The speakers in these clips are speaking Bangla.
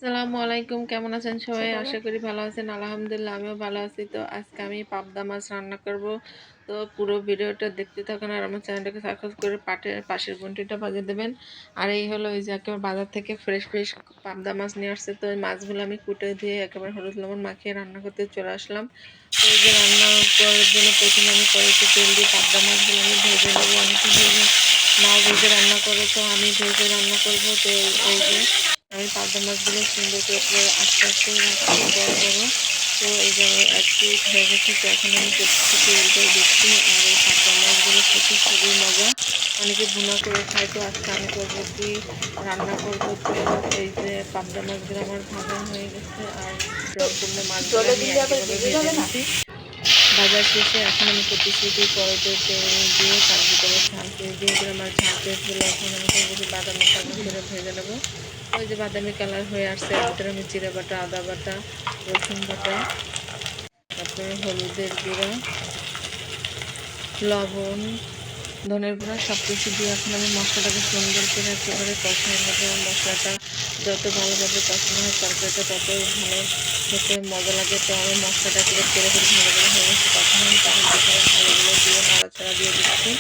আসসালামু আলাইকুম, কেমন আছেন সবাই? আশা করি ভালো আছেন। আলহামদুলিল্লাহ আমিও ভালো আছি। তো আজকে আমি পাবদা মাছ রান্না করব। তো পুরো ভিডিওটা দেখতে থাকুন আর আমার চ্যানেলটাকে সাবস্ক্রাইব করে পাশের ঘন্টিটা বাজিয়ে দেবেন। আর এই হলো এই যে একেবারে বাজার থেকে ফ্রেশ পাবদা মাছ নিয়ে আসছে। তো এই মাছগুলো আমি কুটে দিয়ে একেবারে হলুদ লবণ মাখিয়ে রান্না করতে চলে আসলাম। তো এই যে রান্না করার জন্য প্রথমে আমি কড়াইতে তেল দিয়ে পাবদা মাছগুলো আমি ভেজে নেবো। অনেকে ভেজে নাও ভেজে রান্না করে, তো আমি ভেজে রান্না করব। তো এই যে আমি পাবদা মাছগুলো সুন্দর করে আস্তে আস্তে রাখছি বড় বড়। তো এই যে আমার এক পিঠ হয়ে গেছে, তো এখন আমি প্রত্যেকটি উল্টে দিচ্ছি। আর এই পাবদা মাছগুলো খেতে খুবই মজা, অনেকে ভুনা করে খায়। তো আজকে আমি করবো কি রান্না করবো। তো এই যে পাবদা মাছগুলো আমার ভাজা হয়ে গেছে, আর সম্পূর্ণ মাছগুলো জলে আমি দিলে আবার একইভাবে ভিজে ভেজে যাবে না। নিছি। ভাজার শেষে এখন আমি করতেছি কি কড়াইতে তেল দিয়ে তার ভিতরে ঝাল পেঁয়াজ দিয়ে দিলাম। আর ঝাল পেঁয়াজগুলো এখন আমি করবো বাদামি কালার করে ভেজে নেবো। ওই যে বাদামি কালার হয়ে আসছে, এর ভিতরে আমি জিরা বাটা, আদা বাটা, রসুন বাটা, তারপরে হলুদের গুঁড়া, লবণ, ধনের গুঁড়া সব কিছু দিয়ে এখন আমি মশলাটাকে সুন্দর করে একেবারে কষায় নেব। মশলাটা যত ভালোভাবে কষানো হয় তরকারিটা তত ভালো খেতে মজা লাগে। তো আমি মশলাটা একেবারে তেলে করে ভালো করে হয়ে গেছে, তখন আমি তার ভিতরে আলুগুলো দিয়ে নাড়াচাড়া দিয়ে দিচ্ছি।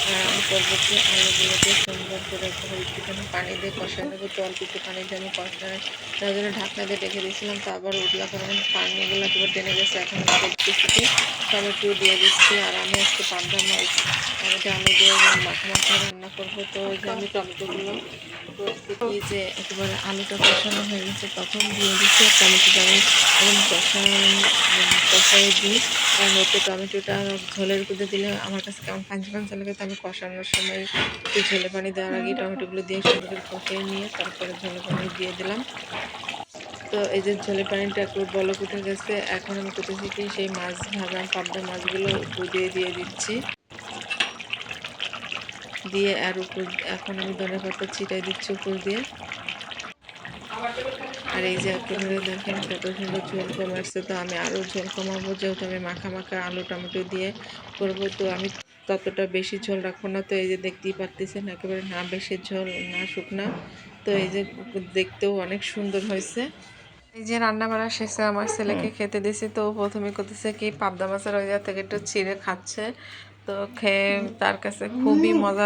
আর আমি করবো কি আলুগুলোকে সুন্দর করে একেবারে একটুখানি পানি দিয়ে কষায় নেবো। তো অল্প একটু পানি দিয়ে আমি কষায় তার জন্য ঢাকনা দিয়ে রেখে দিয়েছিলাম। তো আবার উঠলা করে পানিগুলো একেবারে টেনে গেছে। এখন আমি করতেছি কি টমেটো দিয়ে দিচ্ছি। আর আমি আজকে পাবদা মাছ টমেটো আলু দিয়ে মাখা রান্না করবো। তো ওই যে আমি টমেটোগুলো করছি কি যে একেবারে আলুটা কষানো হয়ে গেছে, তখন দিয়ে দিচ্ছি। আর টমেটোটা আমি একদম কষাই দিই, কারণ ওতে টমেটোটা ঝোলের মধ্যে দিলে আমার কাছে কেমন পাঞ্চা পাঞ্চা লাগে। তো আমি কষানোর সময় একটু ঝোলে পানি দেওয়ার আগে টমেটোগুলো দিয়ে সুন্দর করে কষিয়ে নিয়ে তারপরে ঝোলে পানি দিয়ে দিলাম। তো এই যে ঝোলের পানিটা একটু বলক উঠে গেছে, এখন আমি করতেছি কি সেই মাছ ভাজা পাবদা মাছগুলো উপর দিয়ে দিচ্ছি। দিয়ে আর উপর এখন আমি ধনেপাতা ছিটাই দিচ্ছি উপর দিয়ে। আর এই যে একেবারে দেখেন কত সুন্দর ঝোল কমে আসছে। তো আমি আরও ঝোল কমাবো, যেহেতু আমি মাখা আলু টমেটো দিয়ে করব। তো আমি ততটা বেশি ঝোল রাখবো না। তো এই যে দেখতেই পারতেছেন একেবারে না বেশি ঝোল না শুকনা। তো এই যে দেখতেও অনেক সুন্দর হয়েছে। এই যে রান্না বান্না শেষে আমার ছেলেকে খেতে দিছি। তো প্রথমে করতেছে কি পাবদা মাছের ওই জায়গা থেকে একটু ছিঁড়ে খাচ্ছে। তো খেয়ে তার কাছে খুবই মজা